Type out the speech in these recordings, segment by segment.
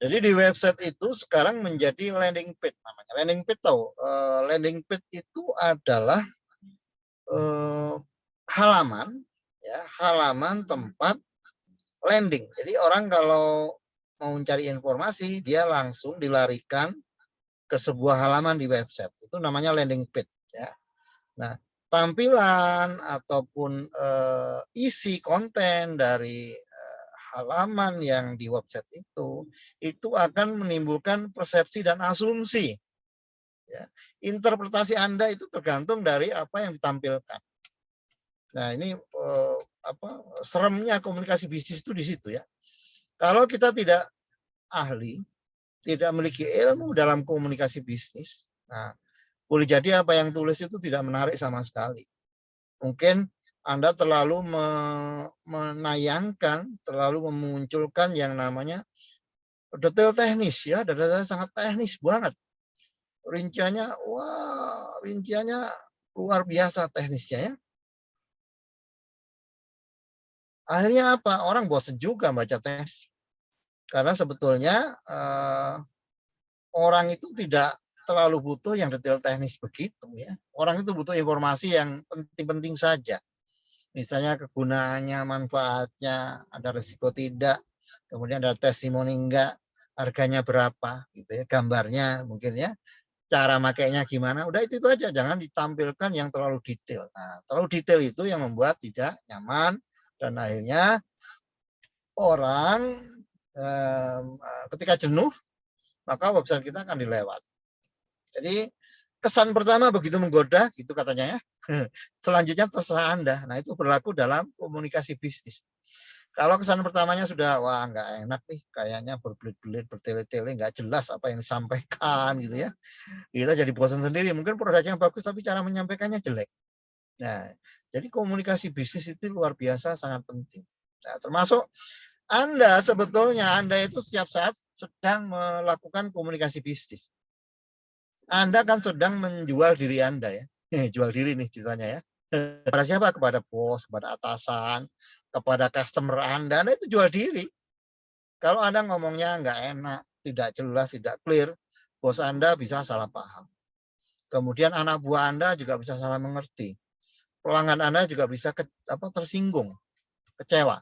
Jadi di website itu sekarang menjadi landing page namanya. Landing page tahu? Landing page itu adalah halaman, ya, halaman tempat landing. Jadi orang kalau mau mencari informasi, dia langsung dilarikan ke sebuah halaman di website. Itu namanya landing page, ya. Nah, tampilan ataupun isi konten dari halaman yang di website itu akan menimbulkan persepsi dan asumsi. Ya. Interpretasi Anda itu tergantung dari apa yang ditampilkan. Nah, ini seremnya komunikasi bisnis itu di situ, ya. Kalau kita tidak ahli, tidak memiliki ilmu dalam komunikasi bisnis, nah, boleh jadi apa yang tulis itu tidak menarik sama sekali. Mungkin Anda terlalu menayangkan, terlalu memunculkan yang namanya detail teknis, ya, detail sangat teknis banget. Rinciannya luar biasa teknisnya, ya. Akhirnya apa? Orang bosan juga baca teks. Karena sebetulnya orang itu tidak terlalu butuh yang detail teknis begitu, ya. Orang itu butuh informasi yang penting-penting saja. Misalnya kegunaannya, manfaatnya, ada risiko tidak, kemudian ada testimoni enggak, harganya berapa, gitu ya, gambarnya mungkin, ya, cara makainya gimana, udah itu aja, jangan ditampilkan yang terlalu detail. Nah, terlalu detail itu yang membuat tidak nyaman dan akhirnya orang ketika jenuh maka website kita akan dilewat. Jadi kesan pertama begitu menggoda, gitu katanya, ya. Selanjutnya terserah Anda. Nah, itu berlaku dalam komunikasi bisnis. Kalau kesan pertamanya sudah, wah, nggak enak nih, kayaknya berbelit-belit, bertele-tele, nggak jelas apa yang disampaikan, gitu, ya. Kita jadi bosan sendiri. Mungkin produknya bagus, tapi cara menyampaikannya jelek. Nah, jadi komunikasi bisnis itu luar biasa, sangat penting. Nah, termasuk sebetulnya Anda itu setiap saat sedang melakukan komunikasi bisnis. Anda kan sedang menjual diri Anda, ya. Jual diri nih ceritanya, ya. Kepada siapa? Kepada bos, kepada atasan, kepada customer Anda. Anda itu jual diri. Kalau Anda ngomongnya nggak enak, tidak jelas, tidak clear, bos Anda bisa salah paham. Kemudian anak buah Anda juga bisa salah mengerti. Pelanggan Anda juga bisa tersinggung, kecewa.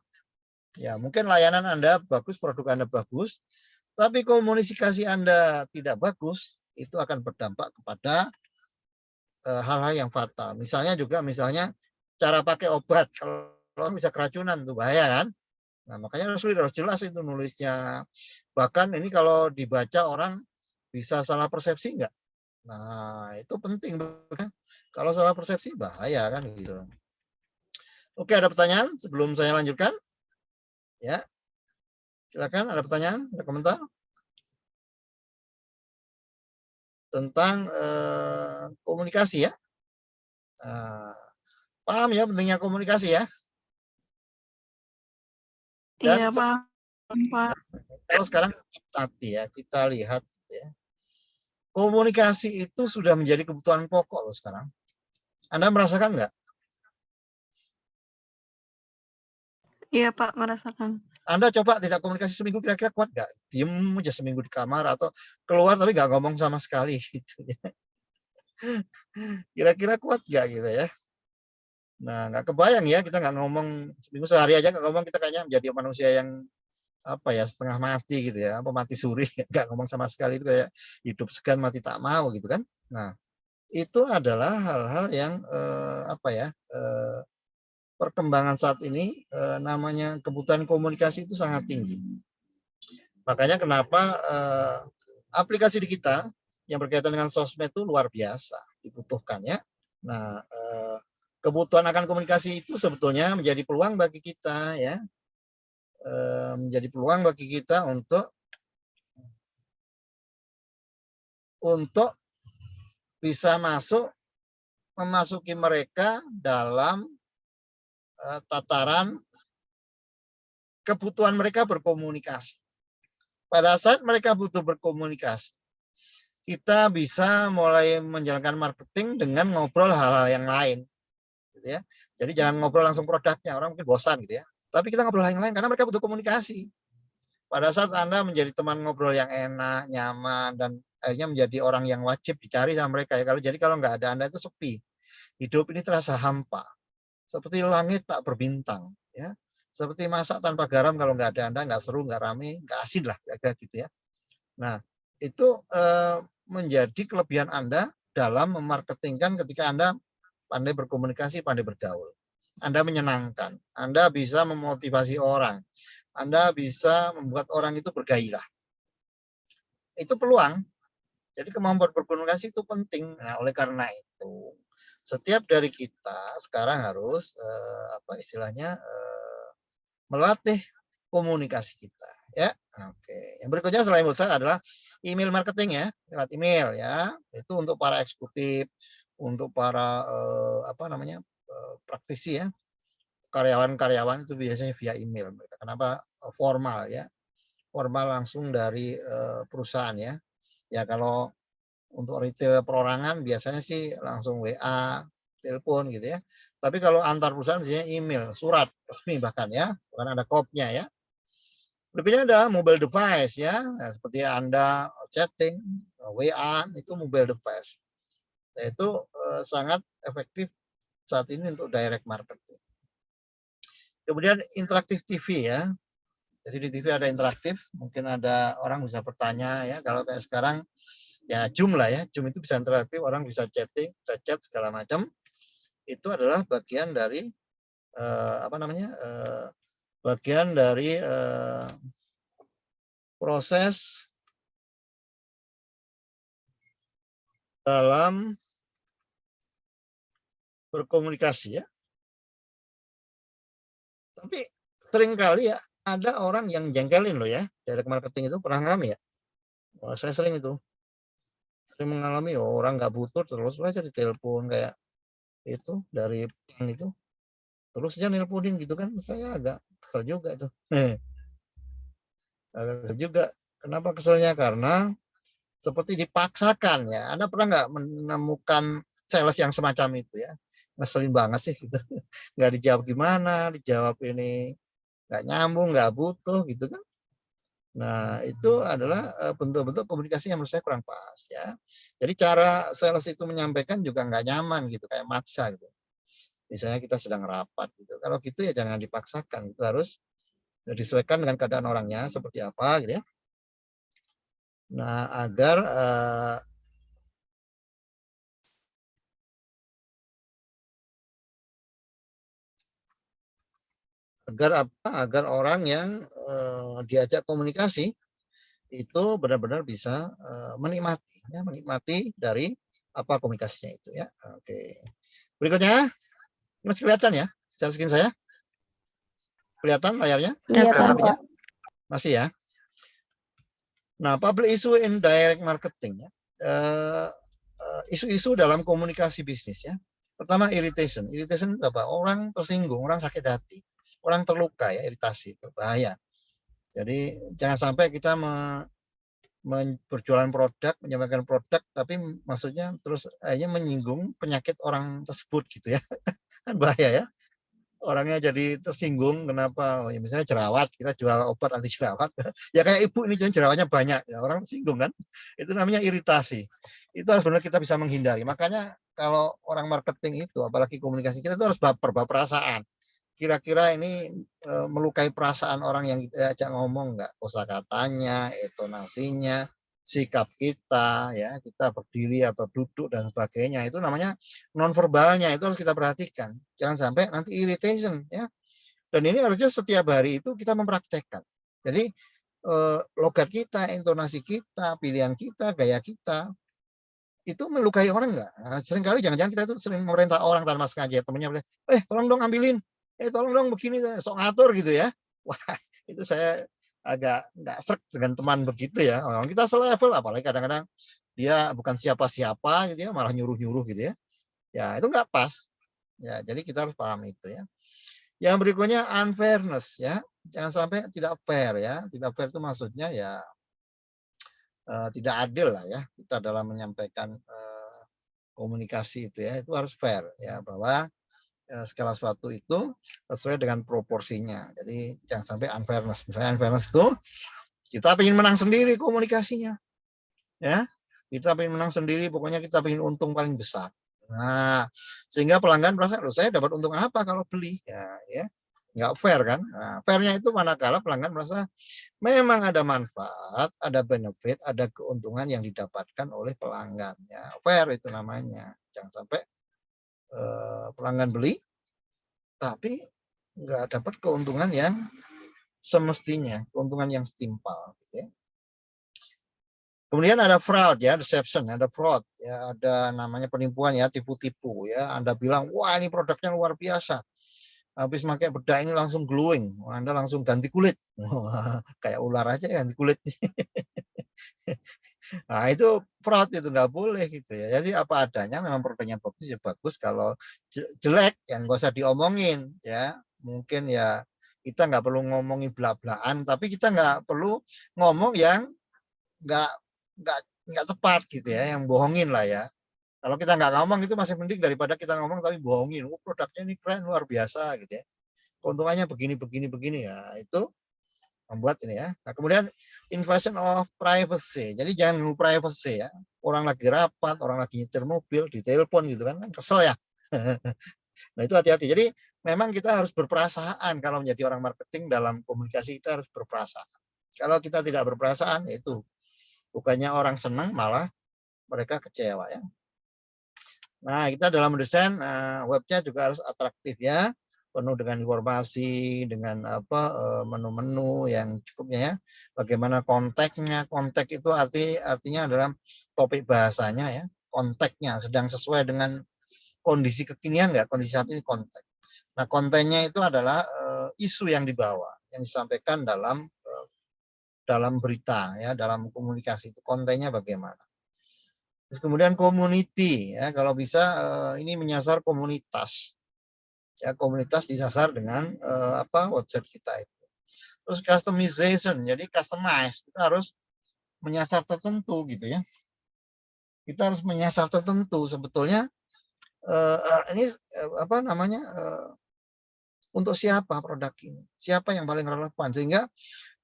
Ya, mungkin layanan Anda bagus, produk Anda bagus, tapi komunikasi Anda tidak bagus, itu akan berdampak kepada hal-hal yang fatal. Misalnya cara pakai obat. Kalau bisa keracunan, itu bahaya, kan? Nah, makanya harus jelas itu nulisnya. Bahkan ini kalau dibaca orang bisa salah persepsi enggak? Nah, itu penting. Kalau salah persepsi bahaya, kan, gitu. Oke, ada pertanyaan sebelum saya lanjutkan? Ya, silakan, ada pertanyaan, ada komentar tentang komunikasi, ya. Paham, ya, pentingnya komunikasi, ya. Dan Iya, paham, Pak. kalau sekarang kita lihat, ya, komunikasi itu sudah menjadi kebutuhan pokok loh sekarang. Anda merasakan nggak? Iya, Pak, merasakan. Anda coba tidak komunikasi seminggu, kira-kira kuat nggak? Diem aja seminggu di kamar atau keluar tapi nggak ngomong sama sekali, gitu, ya. Kira-kira kuat nggak, gitu, ya? Nah, nggak kebayang, ya, kita nggak ngomong seminggu, sehari aja nggak ngomong, kita kayaknya menjadi manusia yang setengah mati, gitu, ya, mati suri, nggak ngomong sama sekali, itu kayak hidup segan mati tak mau, gitu, kan. Nah, itu adalah hal-hal yang perkembangan saat ini, namanya kebutuhan komunikasi itu sangat tinggi. Makanya kenapa aplikasi di kita yang berkaitan dengan sosmed itu luar biasa dibutuhkan, ya. Nah, kebutuhan akan komunikasi itu sebetulnya menjadi peluang bagi kita, ya, menjadi peluang bagi kita untuk bisa memasuki mereka dalam tataran kebutuhan mereka berkomunikasi. Pada saat mereka butuh berkomunikasi, kita bisa mulai menjalankan marketing dengan ngobrol hal-hal yang lain, gitu, ya. Jadi jangan ngobrol langsung produknya, orang mungkin bosan, gitu, ya. Tapi kita ngobrol hal yang lain karena mereka butuh komunikasi. Pada saat Anda menjadi teman ngobrol yang enak, nyaman, dan akhirnya menjadi orang yang wajib dicari sama mereka ya. Kalau nggak ada Anda itu sepi. Hidup ini terasa hampa. Seperti langit tak berbintang, ya. Seperti masak tanpa garam, kalau nggak ada Anda nggak seru, nggak rame, nggak asin lah, kira-kira gitu ya. Nah, itu menjadi kelebihan Anda dalam memarketingkan ketika Anda pandai berkomunikasi, pandai bergaul. Anda menyenangkan, Anda bisa memotivasi orang, Anda bisa membuat orang itu bergairah. Itu peluang. Jadi kemampuan berkomunikasi itu penting. Nah, oleh karena itu, setiap dari kita sekarang harus apa istilahnya melatih komunikasi kita. Ya, oke. Yang berikutnya selain WhatsApp adalah email marketing ya, lewat email ya. Itu untuk para eksekutif, untuk para apa namanya praktisi ya, karyawan-karyawan itu biasanya via email. Kenapa formal ya? Formal langsung dari perusahaan ya. Ya kalau untuk retail perorangan biasanya sih langsung WA, telepon gitu ya. Tapi kalau antar perusahaan biasanya email, surat resmi bahkan ya, bukan ada kopnya ya. Berikutnya ada mobile device ya, nah, seperti Anda chatting, WA itu mobile device. Nah, itu sangat efektif saat ini untuk direct marketing. Kemudian interaktif TV ya. Jadi di TV ada interaktif, mungkin ada orang bisa bertanya ya. Kalau kayak sekarang ya Zoom lah ya, Zoom itu bisa interaktif, orang bisa chatting, bisa chat segala macam. Itu adalah bagian dari apa namanya? Bagian dari proses dalam berkomunikasi ya. Tapi seringkali ya ada orang yang jengkelin loh ya, direct marketing itu pernah ngalami ya. Wah, saya sering itu. Saya mengalami orang nggak butuh terus aja ditelepon kayak itu dari bank itu. Terus dia nelponin gitu kan, saya agak kesel juga tuh. Agak kesel juga. Kenapa keselnya? Karena seperti dipaksakan ya. Anda pernah nggak menemukan sales yang semacam itu ya? Ngeselin banget sih gitu. Nggak dijawab gimana, dijawab ini nggak nyambung, nggak butuh gitu kan. Nah, itu adalah bentuk-bentuk komunikasi yang menurut saya kurang pas ya. Jadi cara sales itu menyampaikan juga nggak nyaman gitu, kayak maksa gitu. Misalnya kita sedang rapat gitu. Kalau gitu ya jangan dipaksakan. Itu harus disesuaikan dengan keadaan orangnya seperti apa gitu ya. Nah, agar orang yang diajak komunikasi itu benar-benar bisa menikmati ya, menikmati dari apa komunikasinya itu ya. Oke. Berikutnya masih kelihatan ya share screen saya? Kelihatan layarnya? Kelihatan, Pak. Masih ya. Nah, public issue in direct marketing ya. Isu-isu dalam komunikasi bisnis ya. Pertama irritation. Irritation itu apa? Orang tersinggung, orang sakit hati, orang terluka ya, iritasi itu bahaya. Jadi jangan sampai kita berjualan produk, menyampaikan produk, tapi maksudnya terus akhirnya menyinggung penyakit orang tersebut gitu ya. Kan bahaya ya. Orangnya jadi tersinggung kenapa? Oh, ya misalnya jerawat, kita jual obat anti jerawat. Ya kayak ibu ini jerawatnya banyak, ya orang tersinggung kan. Itu namanya iritasi. Itu harus benar kita bisa menghindari. Makanya kalau orang marketing itu, apalagi komunikasi kita itu harus baper perasaan. Kira-kira ini melukai perasaan orang yang kita ajak ngomong nggak? Kosakatanya, intonasinya, sikap kita, ya kita berdiri atau duduk dan sebagainya. Itu namanya nonverbalnya, itu harus kita perhatikan. Jangan sampai nanti irritation, ya. Dan ini harusnya setiap hari itu kita mempraktekkan. Jadi logat kita, intonasi kita, pilihan kita, gaya kita, itu melukai orang nggak? Nah, seringkali jangan-jangan kita itu sering memerintah orang tanpa sengaja. Temennya bilang, tolong dong ambilin, tolong dong begini, sok ngatur gitu ya. Wah, itu saya agak nggak srek dengan teman begitu ya. Orang kita selevel, apalagi kadang-kadang dia bukan siapa-siapa gitu ya, malah nyuruh-nyuruh gitu ya. Ya itu nggak pas. Ya, jadi kita harus paham itu ya. Yang berikutnya unfairness ya. Jangan sampai tidak fair ya. Tidak fair itu maksudnya ya tidak adil lah ya kita dalam menyampaikan komunikasi itu ya, itu harus fair ya, bahwa segala sesuatu itu sesuai dengan proporsinya. Jadi jangan sampai unfairness. Misalnya unfairness itu Kita ingin menang sendiri komunikasinya. Ya, kita ingin menang sendiri, pokoknya kita ingin untung paling besar. Nah, sehingga pelanggan merasa, loh saya dapat untung apa kalau beli? Ya, nggak fair kan? Nah, fairnya itu manakala pelanggan merasa memang ada manfaat, ada benefit, ada keuntungan yang didapatkan oleh pelanggan. Ya, fair itu namanya. Jangan sampai pelanggan beli, tapi nggak dapat keuntungan yang semestinya, keuntungan yang setimpal. Gitu ya. Kemudian ada fraud ya, deception, ada fraud ya, ada namanya penipuan ya, tipu-tipu ya. Anda bilang, wah ini produknya luar biasa. Habis pakai bedak ini langsung glowing, Anda langsung ganti kulit. Kayak ular aja ganti kulit. Nah itu fraud, itu nggak boleh gitu ya. Jadi apa adanya, memang produknya bagus ya bagus. Kalau jelek yang nggak usah diomongin ya. Mungkin ya kita nggak perlu ngomongin bla-blaan, tapi kita nggak perlu ngomong yang nggak nggak nggak tepat gitu ya, yang bohongin lah ya. Kalau kita nggak ngomong itu masih penting daripada kita ngomong tapi bohongin. Oh, produknya ini keren luar biasa gitu ya. Keuntungannya begini begini begini ya, itu membuat ini ya. Nah, kemudian invasion of privacy. Jadi jangan ganggu privacy ya. Orang lagi rapat, orang lagi nyetir mobil, ditelepon gitu kan kesel ya. Nah, itu hati-hati. Jadi memang kita harus berperasaan kalau menjadi orang marketing, dalam komunikasi kita harus berperasaan. Kalau kita tidak berperasaan, itu bukannya orang senang, malah mereka kecewa ya. Nah, kita dalam mendesain webnya juga harus atraktif ya, penuh dengan informasi, dengan menu-menu yang cukupnya ya. Bagaimana konteksnya? Konteks itu artinya adalah topik bahasanya ya, konteksnya sedang sesuai dengan kondisi kekinian nggak? Kondisi saat ini konteks. Nah, kontennya itu adalah isu yang dibawa, yang disampaikan dalam berita ya, dalam komunikasi itu kontennya bagaimana. Terus kemudian community ya, kalau bisa ini menyasar komunitas. Ya, komunitas disasar dengan website kita itu. Terus customization, jadi customize, kita harus menyasar tertentu gitu ya. Kita harus menyasar tertentu sebetulnya ini untuk siapa produk ini, siapa yang paling relevan, sehingga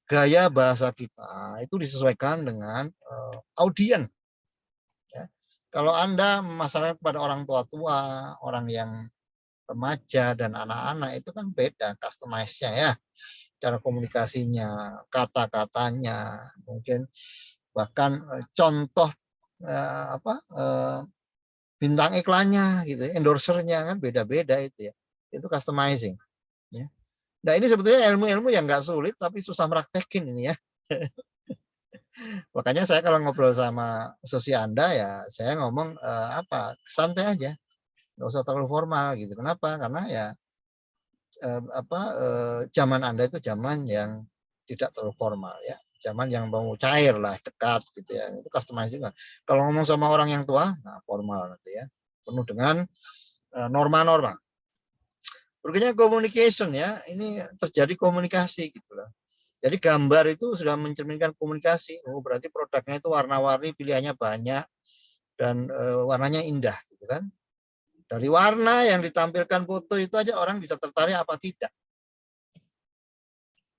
gaya bahasa kita itu disesuaikan dengan audiens. Ya. Kalau Anda memasarkan kepada orang tua-tua, orang yang remaja dan anak-anak, itu kan beda customize-nya ya. Cara komunikasinya, kata-katanya, mungkin bahkan contoh bintang iklannya gitu ya, endorsernya kan beda-beda itu ya. Itu customizing ya. Nah, ini sebetulnya ilmu-ilmu yang nggak sulit tapi susah praktekin ini ya. Makanya saya kalau ngobrol sama asosiasi Anda ya, saya ngomong santai aja, nggak usah terlalu formal gitu. Kenapa? Karena ya zaman Anda itu zaman yang tidak terlalu formal ya, zaman yang mau cair lah, dekat gitu ya, itu customize juga. Kalau ngomong sama orang yang tua, nah formal nanti ya, penuh dengan norma-norma. Berikutnya communication ya, ini terjadi komunikasi gitu loh. Jadi gambar itu sudah mencerminkan komunikasi. Oh, berarti produknya itu warna-warni, pilihannya banyak dan warnanya indah gitu kan. Dari warna yang ditampilkan foto itu aja orang bisa tertarik apa tidak.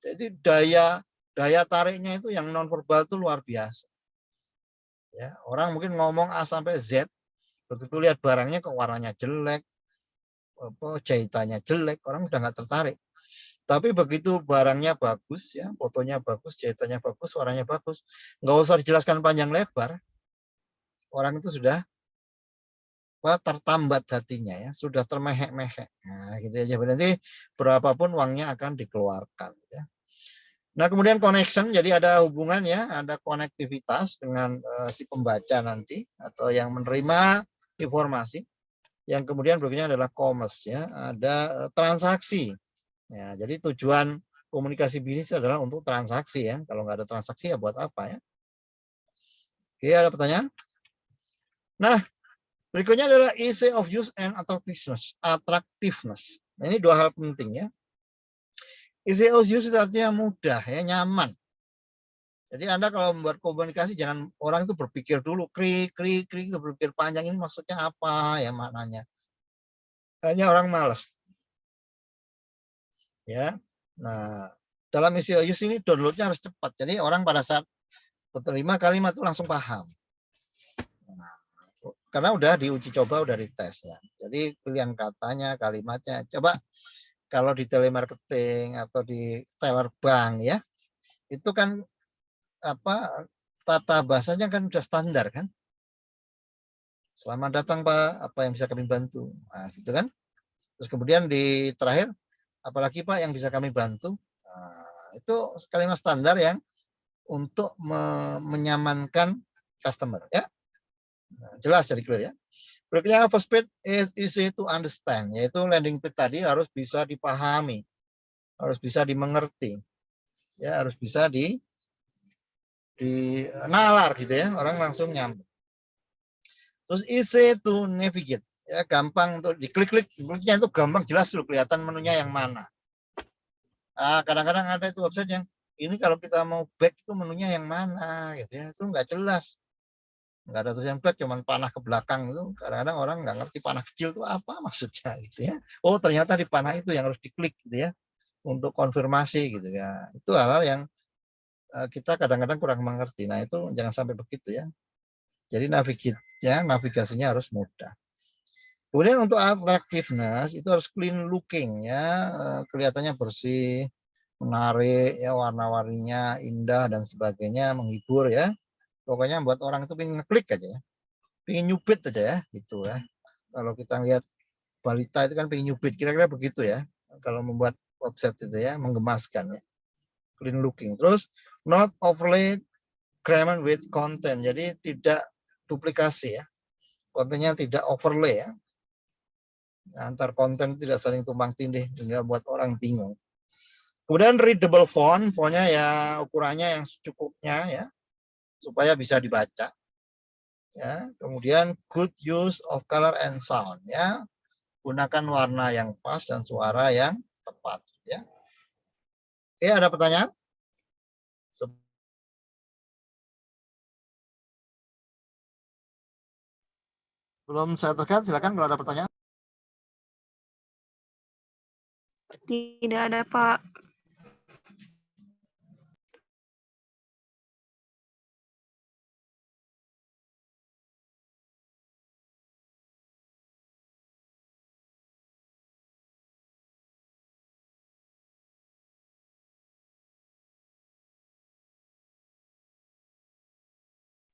Jadi daya tariknya itu yang non verbal itu luar biasa. Ya, orang mungkin ngomong A sampai Z, begitu lihat barangnya kok warnanya jelek, jahitannya jelek, orang udah nggak tertarik. Tapi begitu barangnya bagus, ya, fotonya bagus, jahitannya bagus, warnanya bagus, nggak usah dijelaskan panjang lebar, orang itu sudah tertambat hatinya ya, sudah termehek-mehek. Nah, gitu aja. Berarti berapapun uangnya akan dikeluarkan. Ya. Nah, kemudian connection, jadi ada hubungan ya, ada konektivitas dengan si pembaca nanti atau yang menerima informasi. Yang kemudian berikutnya adalah commerce ya, ada transaksi. Ya, jadi tujuan komunikasi bisnis adalah untuk transaksi ya. Kalau nggak ada transaksi ya buat apa ya? Oke, ada pertanyaan? Nah, berikutnya adalah ease of use and attractiveness. Nah, ini dua hal penting ya. Ease of use itu artinya mudah ya, nyaman. Jadi Anda kalau membuat komunikasi jangan orang itu berpikir dulu, krik itu berpikir panjang, ini maksudnya apa ya maknanya. Hanya orang malas. Ya. Nah, dalam easy use ini downloadnya harus cepat. Jadi orang pada saat menerima kalimat itu langsung paham. Nah, karena udah diuji coba, udah dites ya. Jadi pilihan katanya, kalimatnya. Coba kalau di telemarketing atau di teller bank ya, itu kan apa tata bahasanya kan udah standar kan. Selamat datang Pak, apa yang bisa kami bantu? Nah, gitu kan. Terus kemudian di terakhir, apalagi Pak yang bisa kami bantu? Nah, itu kalimat standar yang untuk menyamankan customer ya. Nah, jelas jadi clear ya. Berikutnya first page is easy to understand, yaitu landing page tadi harus bisa dipahami, harus bisa dimengerti, ya harus bisa di nalar gitu ya, orang langsung nyambung. Terus easy to navigate, ya gampang untuk diklik-klik, kliknya itu gampang jelas loh kelihatan menunya yang mana. Nah, kadang-kadang ada itu website yang ini kalau kita mau back itu menunya yang mana gitu ya, itu nggak jelas. Nggak ada tulisan back, cuman panah ke belakang itu. Kadang-kadang orang nggak ngerti panah kecil itu apa maksudnya gitu ya. Oh ternyata di panah itu yang harus diklik gitu ya untuk konfirmasi gitu ya. Itu hal-hal yang kita kadang-kadang kurang mengerti. Nah itu jangan sampai begitu ya. Jadi navigasinya harus mudah. Kemudian untuk attractiveness itu harus clean looking ya, kelihatannya bersih, menarik ya, warna-warninya indah dan sebagainya, menghibur ya. Pokoknya buat orang itu pengen ngeklik aja ya. Pengen nyubit aja ya gitu ya. Kalau kita lihat balita itu kan pengen nyubit, kira-kira begitu ya. Kalau membuat website itu ya, menggemaskan ya. Clean looking. Terus not overlay crammed with content. Jadi tidak duplikasi ya. Kontennya tidak overlay ya. Antar konten tidak saling tumpang tindih sehingga buat orang bingung. Kemudian readable font, fontnya ya ukurannya yang secukupnya ya supaya bisa dibaca. Ya, kemudian good use of color and sound ya. Gunakan warna yang pas dan suara yang tepat ya. Oke, ada pertanyaan? Belum saya terkait, silakan kalau ada pertanyaan. Tidak ada, Pak.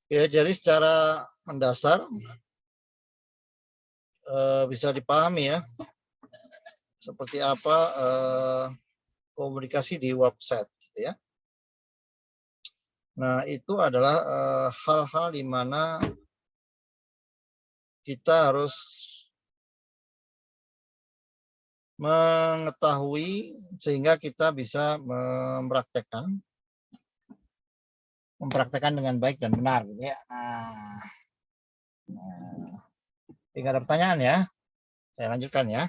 Ya, jadi secara mendasar bisa dipahami ya seperti apa komunikasi di website gitu ya. Nah, itu adalah hal-hal di mana kita harus mengetahui sehingga kita bisa mempraktekkan dengan baik dan benar gitu ya. Tinggal ada pertanyaan ya. Saya lanjutkan ya.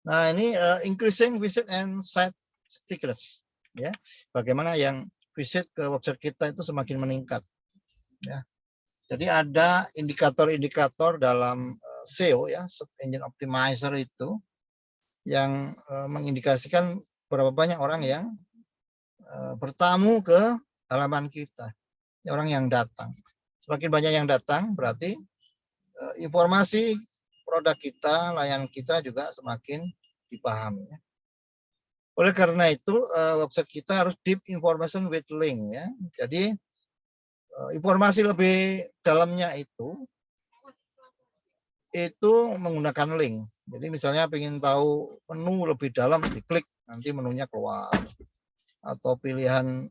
Nah, ini increasing visit and site stickiness ya. Bagaimana yang visit ke website kita itu semakin meningkat ya. Jadi ada indikator-indikator dalam SEO ya, Search Engine Optimizer itu yang mengindikasikan berapa banyak orang yang bertamu ke halaman kita, orang yang datang. Semakin banyak yang datang, berarti informasi produk kita, layanan kita juga semakin dipahami. Ya. Oleh karena itu, website kita harus deep information with link. Ya. Jadi, informasi lebih dalamnya itu menggunakan link. Jadi misalnya ingin tahu menu lebih dalam, diklik, nanti menunya keluar. Atau pilihan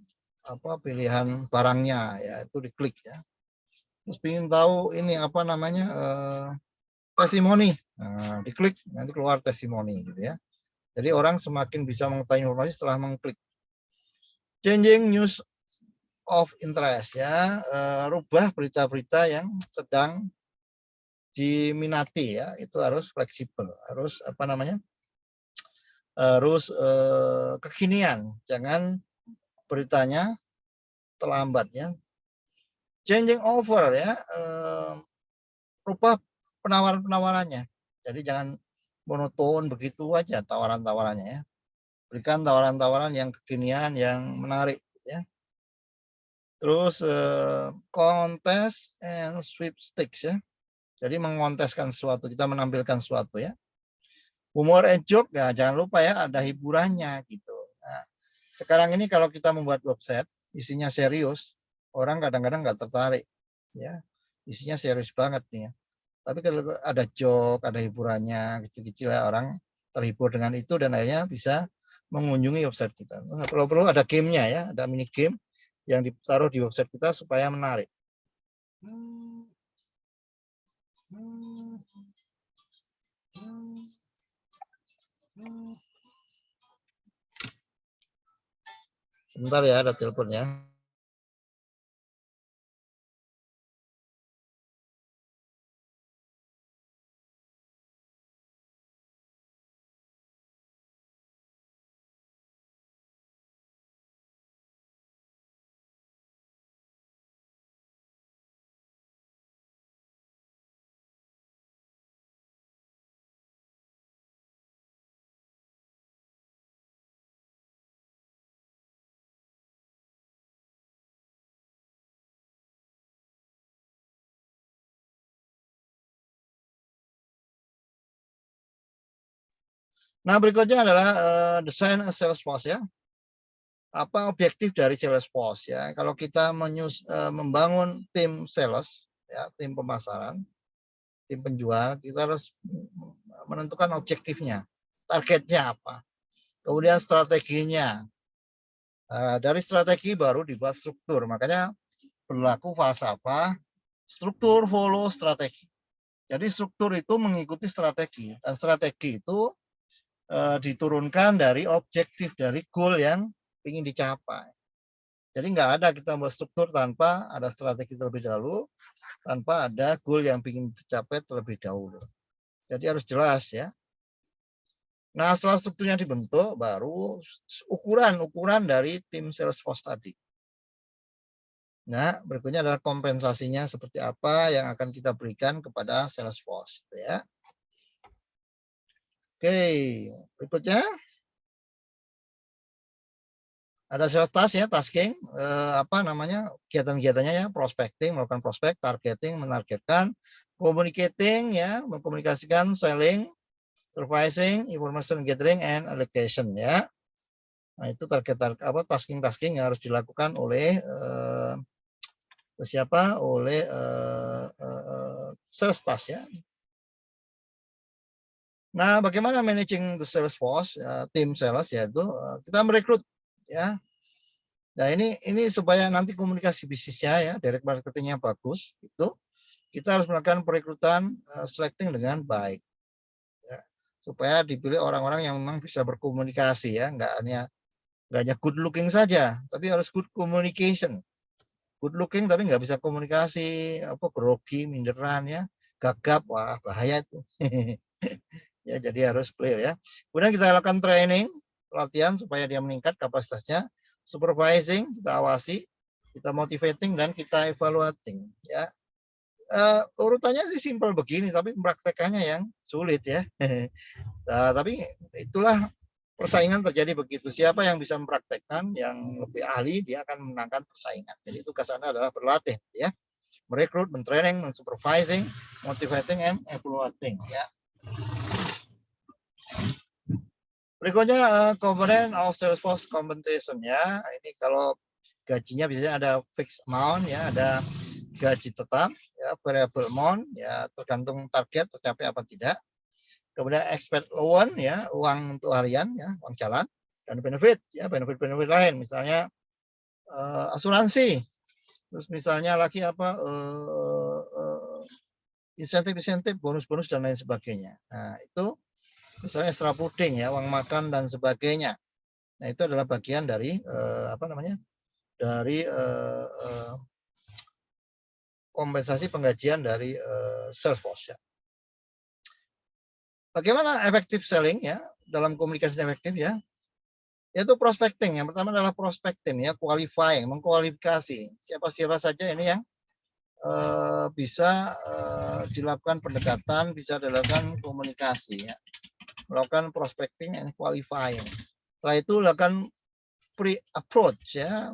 barangnya ya itu diklik ya. Terus ingin tahu ini apa namanya testimoni, nah, diklik nanti keluar testimoni gitu ya. Jadi orang semakin bisa mengetahui informasi setelah mengklik. Changing news of interest ya, rubah berita-berita yang sedang diminati ya, itu harus fleksibel, harus apa namanya, harus kekinian, jangan beritanya terlambat ya. Changing over ya, rubah penawaran-penawarannya. Jadi jangan monoton begitu aja tawaran-tawarannya ya. Berikan tawaran-tawaran yang kekinian, yang menarik ya. Terus kontes and sweepstakes ya. Jadi mengonteskan sesuatu, kita menampilkan sesuatu ya. Humor and joke ya, jangan lupa ya ada hiburannya gitu. Nah, sekarang ini kalau kita membuat website isinya serius, orang kadang-kadang nggak tertarik ya. Isinya serius banget nih ya. Tapi kalau ada joke, ada hiburannya, kecil-kecil ya, orang terhibur dengan itu dan akhirnya bisa mengunjungi website kita. Nah, perlu ada gamenya ya, ada mini game yang ditaruh di website kita supaya menarik. Sebentar ya, ada telepon ya. Nah, berikutnya adalah desain sales force ya. Apa objektif dari sales force ya? Kalau kita membangun tim sales ya, tim pemasaran, tim penjual, kita harus menentukan objektifnya, targetnya apa, kemudian strateginya. Dari strategi baru dibuat struktur, makanya berlaku falsafah struktur follow strategi. Jadi struktur itu mengikuti strategi, dan strategi itu diturunkan dari objektif, dari goal yang ingin dicapai. Jadi nggak ada kita membuat struktur tanpa ada strategi terlebih dahulu, tanpa ada goal yang ingin dicapai terlebih dahulu. Jadi harus jelas ya. Nah, setelah strukturnya dibentuk, baru ukuran dari tim sales force tadi. Nah, berikutnya adalah kompensasinya seperti apa yang akan kita berikan kepada sales force ya. Oke, berikutnya ada sales task ya, tasking, kegiatan-kegiatannya ya, prospecting, melakukan prospek, targeting, menargetkan, communicating ya, mengkomunikasikan, selling, supervising, information gathering, and allocation ya. Nah, itu tasking yang harus dilakukan oleh sales task ya. Nah, bagaimana managing the sales force, tim sales, yaitu kita merekrut ya. Nah, ini supaya nanti komunikasi bisnisnya ya, direct marketingnya bagus, itu kita harus melakukan perekrutan selecting dengan baik, ya, supaya dipilih orang-orang yang memang bisa berkomunikasi ya, nggak hanya good looking saja, tapi harus good communication. Good looking tapi nggak bisa komunikasi, grogi, minderan ya, gagap, wah bahaya itu. Ya, jadi harus clear ya. Kemudian kita lakukan training, pelatihan supaya dia meningkat kapasitasnya, supervising, kita awasi, kita motivating, dan kita evaluating ya. Urutannya sih simpel begini, tapi praktekannya yang sulit ya. Nah, tapi itulah persaingan terjadi begitu. Siapa yang bisa mempraktekkan, yang lebih ahli, dia akan menangkan persaingan. Jadi tugas Anda adalah berlatih ya. Merekrut, mentraining, mensupervising, motivating, and evaluating ya. Berikutnya component of sales force compensation ya. Ini kalau gajinya biasanya ada fixed amount ya, ada gaji tetap ya, variable amount ya, tergantung target tercapai apa tidak. Kemudian expect loan ya, uang untuk harian ya, uang jalan, dan benefit ya, benefit lain misalnya asuransi. Terus misalnya lagi insentif, bonus-bonus dan lain sebagainya. Nah, itu misalnya extra puding ya, uang makan dan sebagainya. Nah, itu adalah bagian dari kompensasi penggajian dari sales force ya. Bagaimana efektif selling ya, dalam komunikasi efektif ya? Yaitu prospecting. Yang pertama adalah prospecting ya, qualifying, mengkualifikasi siapa-siapa saja ini yang bisa dilakukan pendekatan, bisa dilakukan komunikasi, ya. Melakukan prospecting and qualifying. Setelah itu lakukan pre-approach, ya,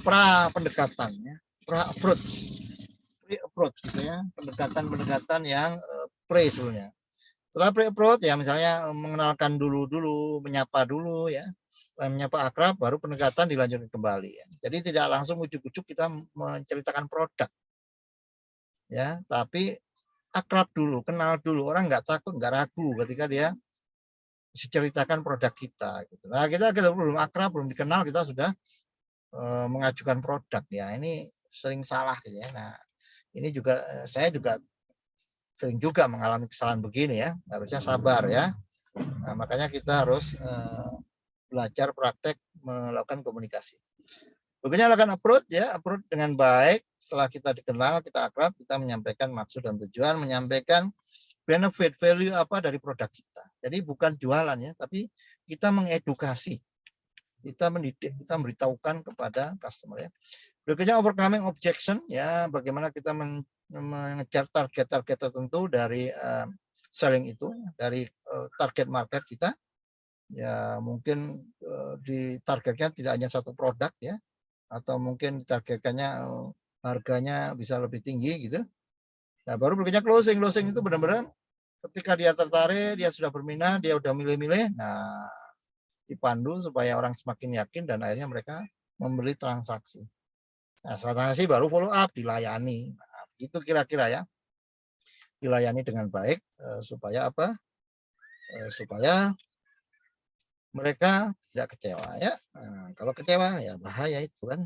pra pendekatan, ya, pre-approach, gitu ya, pendekatan yang pre sebelumnya. Setelah pre-approach, ya, misalnya mengenalkan dulu, menyapa dulu, ya. Setelah menyapa akrab, baru pendekatan dilanjutkan kembali. Ya. Jadi tidak langsung ujuk-ujuk kita menceritakan produk, ya, tapi akrab dulu, kenal dulu. Orang nggak takut, nggak ragu ketika dia ceritakan produk kita. Gitu. Nah, kita belum akrab, belum dikenal, kita sudah mengajukan produk. Ya, ini sering salah, gitu ya. Nah, ini juga saya juga sering juga mengalami kesalahan begini, ya. Harusnya sabar, ya. Nah, makanya kita harus belajar praktek melakukan komunikasi. Berikutnya lakukan approach, ya, approach dengan baik. Setelah kita dikenal, kita akrab, kita menyampaikan maksud dan tujuan, menyampaikan benefit, value apa dari produk kita. Jadi bukan jualan, ya, tapi kita mengedukasi, kita mendidik, kita memberitahukan kepada customer, ya. Berikutnya overcoming objection, ya, bagaimana kita mengejar target-target tertentu dari selling itu, dari target market kita. Ya, mungkin ditargetkan tidak hanya satu produk, ya, atau mungkin ditargetkannya harganya bisa lebih tinggi, gitu. Nah, baru berikutnya closing. Closing itu benar-benar ketika dia tertarik, dia sudah berminat, dia sudah milih-milih, nah, dipandu supaya orang semakin yakin dan akhirnya mereka membeli transaksi. Nah, transaksi baru follow up, dilayani. Nah, itu kira-kira, ya, dilayani dengan baik supaya apa? Supaya mereka tidak kecewa, ya. Nah, kalau kecewa, ya bahaya itu kan.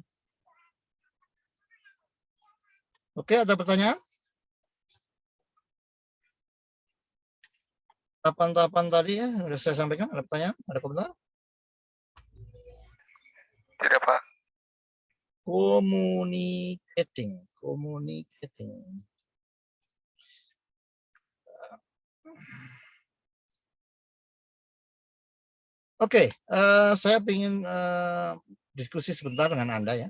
Oke, ada pertanyaan? Tahapan-tahapan tadi, ya, sudah saya sampaikan. Ada pertanyaan? Ada komentar? Tidak, Pak. Communicating. Oke, saya ingin diskusi sebentar dengan Anda, ya.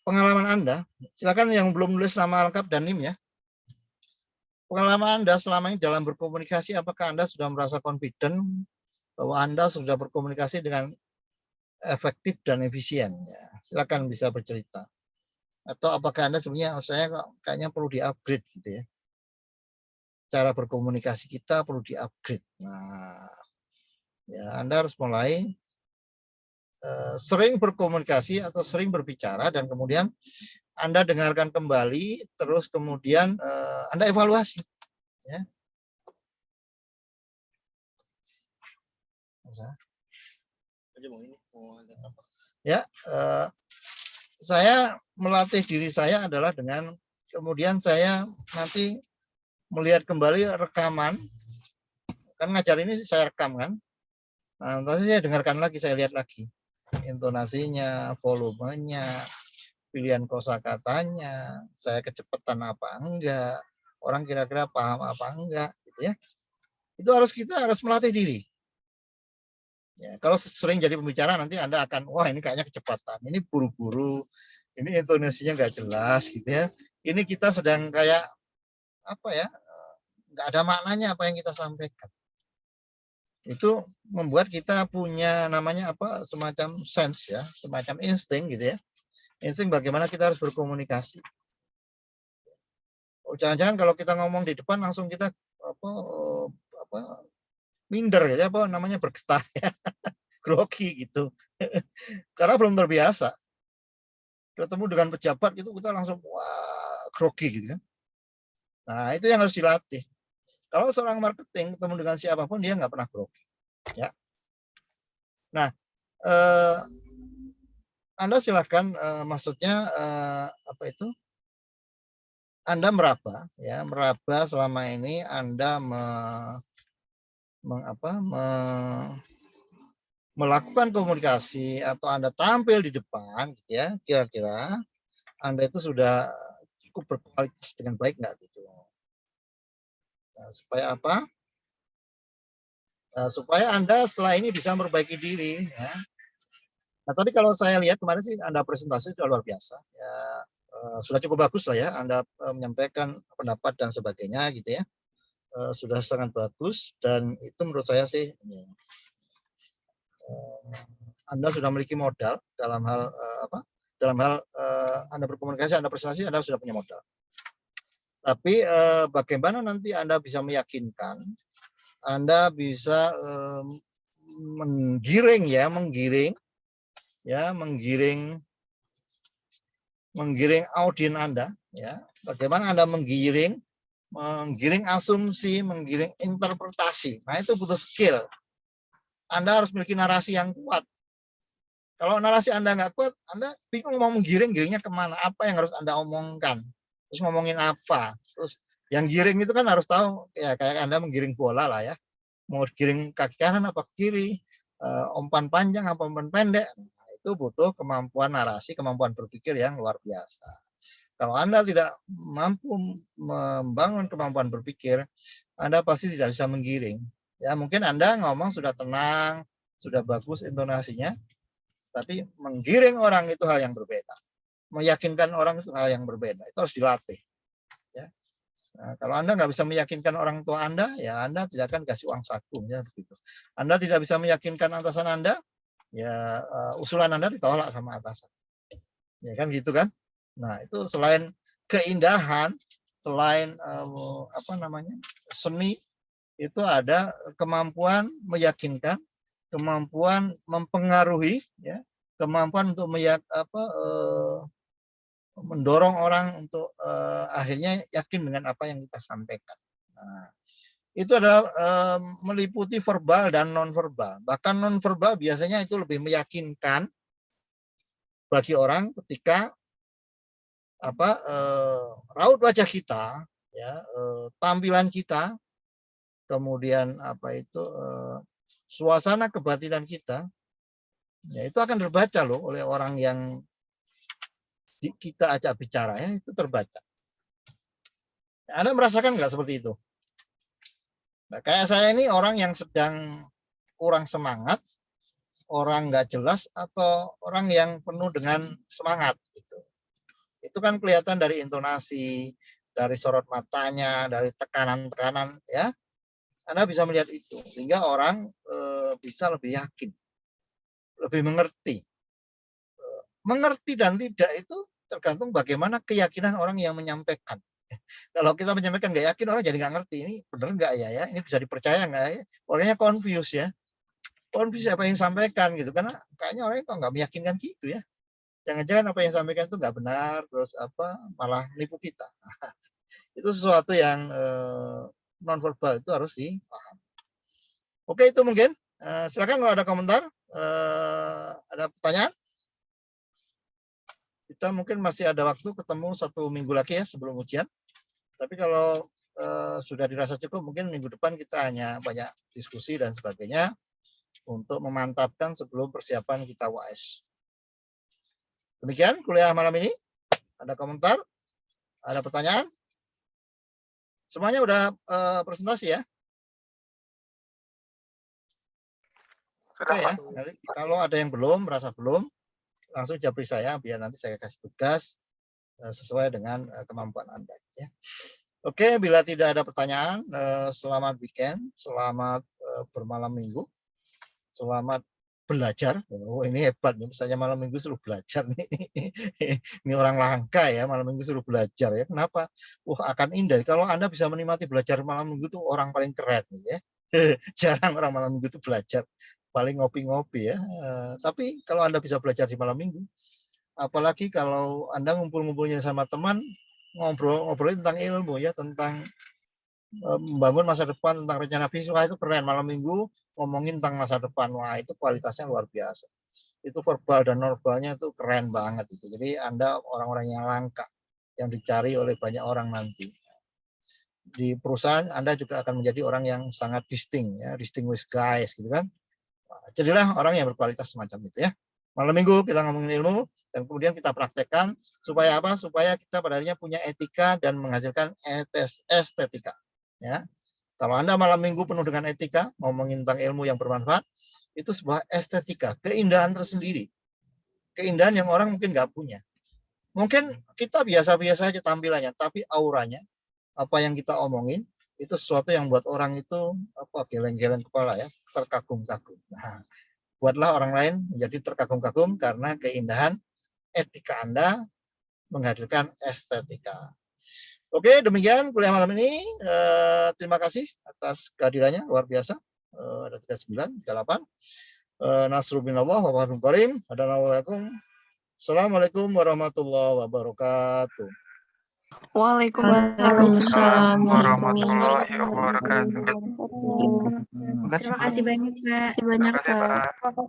Pengalaman Anda, silakan yang belum nulis nama lengkap dan NIM, ya. Pengalaman Anda selama ini dalam berkomunikasi, apakah Anda sudah merasa confident bahwa Anda sudah berkomunikasi dengan efektif dan efisien? Ya, silakan bisa bercerita. Atau apakah Anda sebenarnya, saya kayaknya perlu di-upgrade, gitu ya. Cara berkomunikasi kita perlu di-upgrade. Nah, ya, Anda harus mulai sering berkomunikasi atau sering berbicara, dan kemudian Anda dengarkan kembali, terus kemudian Anda evaluasi, ya. Ya, saya melatih diri saya adalah dengan kemudian saya nanti melihat kembali rekaman, kan ngajar ini saya rekam kan, nah, nanti saya dengarkan lagi, saya lihat lagi intonasinya, volumenya, pilihan kosakatanya, saya kecepatan apa enggak, orang kira-kira paham apa enggak, gitu ya. Itu kita harus melatih diri. Ya, kalau sering jadi pembicara nanti Anda akan, wah, ini kayaknya kecepatan, ini buru-buru, ini intonasinya nggak jelas, gitu ya. Ini kita sedang kayak apa ya, nggak ada maknanya apa yang kita sampaikan. Itu membuat kita punya namanya apa, semacam sense, ya, semacam insting, gitu ya. Insting bagaimana kita harus berkomunikasi. Oh, jangan-jangan kalau kita ngomong di depan langsung kita apa minder, ya, apa namanya, bergetar, ya, grogi gitu. Karena belum terbiasa. Ketemu dengan pejabat itu kita langsung wah, grogi gitu kan. Nah, itu yang harus dilatih. Kalau seorang marketing ketemu dengan siapapun dia nggak pernah grogi, ya. Nah, Anda silahkan, maksudnya apa itu? Anda meraba, ya, meraba selama ini Anda melakukan komunikasi atau Anda tampil di depan, gitu ya, kira-kira Anda itu sudah cukup berkualitas dengan baik nggak, gitu. Nah, supaya apa? Supaya Anda setelah ini bisa memperbaiki diri, ya. Nah, tapi kalau saya lihat kemarin sih Anda presentasi sudah luar biasa. Ya, sudah cukup bagus lah ya. Anda menyampaikan pendapat dan sebagainya gitu ya. Sudah sangat bagus dan itu menurut saya sih ini, Anda sudah memiliki modal dalam hal apa? Dalam hal Anda berkomunikasi, Anda presentasi, Anda sudah punya modal. Tapi bagaimana nanti Anda bisa meyakinkan, Anda bisa menggiring audien Anda ya. Bagaimana Anda menggiring asumsi, menggiring interpretasi. Nah, itu butuh skill. Anda harus memiliki narasi yang kuat. Kalau narasi Anda nggak kuat, Anda bingung mau giringnya kemana, apa yang harus Anda omongkan, terus ngomongin apa. Terus yang giring itu kan harus tahu, ya kayak Anda menggiring bola lah ya. Mau giring kaki kanan apa kiri, umpan panjang apa umpan pendek. Nah, itu butuh kemampuan narasi, kemampuan berpikir yang luar biasa. Kalau Anda tidak mampu membangun kemampuan berpikir, Anda pasti tidak bisa menggiring. Ya, mungkin Anda ngomong sudah tenang, sudah bagus intonasinya, tapi menggiring orang itu hal yang berbeda. Meyakinkan orang itu hal yang berbeda. Itu harus dilatih. Ya. Nah, kalau Anda nggak bisa meyakinkan orang tua Anda, ya Anda tidak akan kasih uang saku. Ya, begitu. Anda tidak bisa meyakinkan atasan Anda, ya usulan Anda ditolak sama atasan. Ya kan gitu kan? Nah, itu selain keindahan, selain seni, itu ada kemampuan meyakinkan, kemampuan mempengaruhi, ya, kemampuan untuk mendorong orang untuk akhirnya yakin dengan apa yang kita sampaikan. Nah, itu adalah meliputi verbal dan non-verbal. Bahkan non-verbal biasanya itu lebih meyakinkan bagi orang ketika raut wajah kita, ya, tampilan kita, kemudian suasana kebatinan kita, ya itu akan terbaca loh oleh orang yang kita ajak bicara, ya itu terbaca. Anda merasakan nggak seperti itu? Nah, kayak saya ini orang yang sedang kurang semangat, orang nggak jelas, atau orang yang penuh dengan semangat gitu. Itu kan kelihatan dari intonasi, dari sorot matanya, dari tekanan-tekanan, ya. Anda bisa melihat itu, sehingga orang bisa lebih yakin, lebih mengerti. Mengerti dan tidak itu tergantung bagaimana keyakinan orang yang menyampaikan. Kalau kita menyampaikan nggak yakin, orang jadi nggak ngerti, ini benar nggak ya, ini bisa dipercaya nggak ya, orangnya confused ya. Confused apa yang disampaikan gitu, karena kayaknya orangnya kok nggak meyakinkan gitu ya. Jangan-jangan apa yang disampaikan itu nggak benar, terus malah nipu kita. Itu sesuatu yang non-verbal itu harus dipahami. Oke, itu mungkin. Silakan kalau ada komentar, ada pertanyaan. Kita mungkin masih ada waktu ketemu 1 minggu lagi ya sebelum ujian. Tapi kalau sudah dirasa cukup, mungkin minggu depan kita hanya banyak diskusi dan sebagainya untuk memantapkan sebelum persiapan kita UAS. Demikian kuliah malam ini. Ada komentar? Ada pertanyaan? Semuanya udah presentasi ya? Oke ya. Nanti, kalau ada yang belum, merasa belum, langsung japri saya biar nanti saya kasih tugas sesuai dengan kemampuan Anda. Ya. Oke, bila tidak ada pertanyaan, selamat weekend, selamat bermalam minggu, selamat belajar. Oh, ini hebat nih, misalnya malam minggu suruh belajar nih. Ini orang langka ya, malam minggu suruh belajar ya. Kenapa? Akan indah. Kalau Anda bisa menikmati belajar malam minggu tuh orang paling keren ya. Jarang orang malam minggu itu belajar, paling ngopi-ngopi ya. Tapi kalau Anda bisa belajar di malam minggu, apalagi kalau Anda ngumpul-ngumpulnya sama teman, ngobrol tentang ilmu ya, tentang membangun masa depan, tentang rencana bisnis, itu keren. Malam minggu ngomongin tentang masa depan, wah itu kualitasnya luar biasa. Itu verbal dan non-verbalnya itu keren banget itu. Jadi Anda orang-orang yang langka, yang dicari oleh banyak orang nanti. Di perusahaan Anda juga akan menjadi orang yang sangat distinguished guys gitu kan. Jadilah orang yang berkualitas semacam itu ya. Malam minggu kita ngomongin ilmu dan kemudian kita praktekkan supaya apa? Supaya kita pada akhirnya punya etika dan menghasilkan estetika. Ya. Kalau Anda malam minggu penuh dengan etika, ngomongin tentang ilmu yang bermanfaat, itu sebuah estetika, keindahan tersendiri. keindahan yang orang mungkin nggak punya. Mungkin kita biasa-biasa aja tampilannya, tapi auranya, apa yang kita omongin, itu sesuatu yang buat orang itu geleng-geleng kepala ya, terkagum-kagum. Nah, buatlah orang lain menjadi terkagum-kagum karena keindahan etika Anda menghadirkan estetika. Oke, demikian kuliah malam ini. Terima kasih atas kehadirannya, luar biasa. Ada 39, 38. Nasrubinallah wa barakatuh karim. Assalamualaikum warahmatullahi wabarakatuh. Waalaikumsalam warahmatullahi wabarakatuh. wabarakatuh. Terima kasih banyak, Pak. Terima kasih banyak, Terima kasih, Pak. Pak.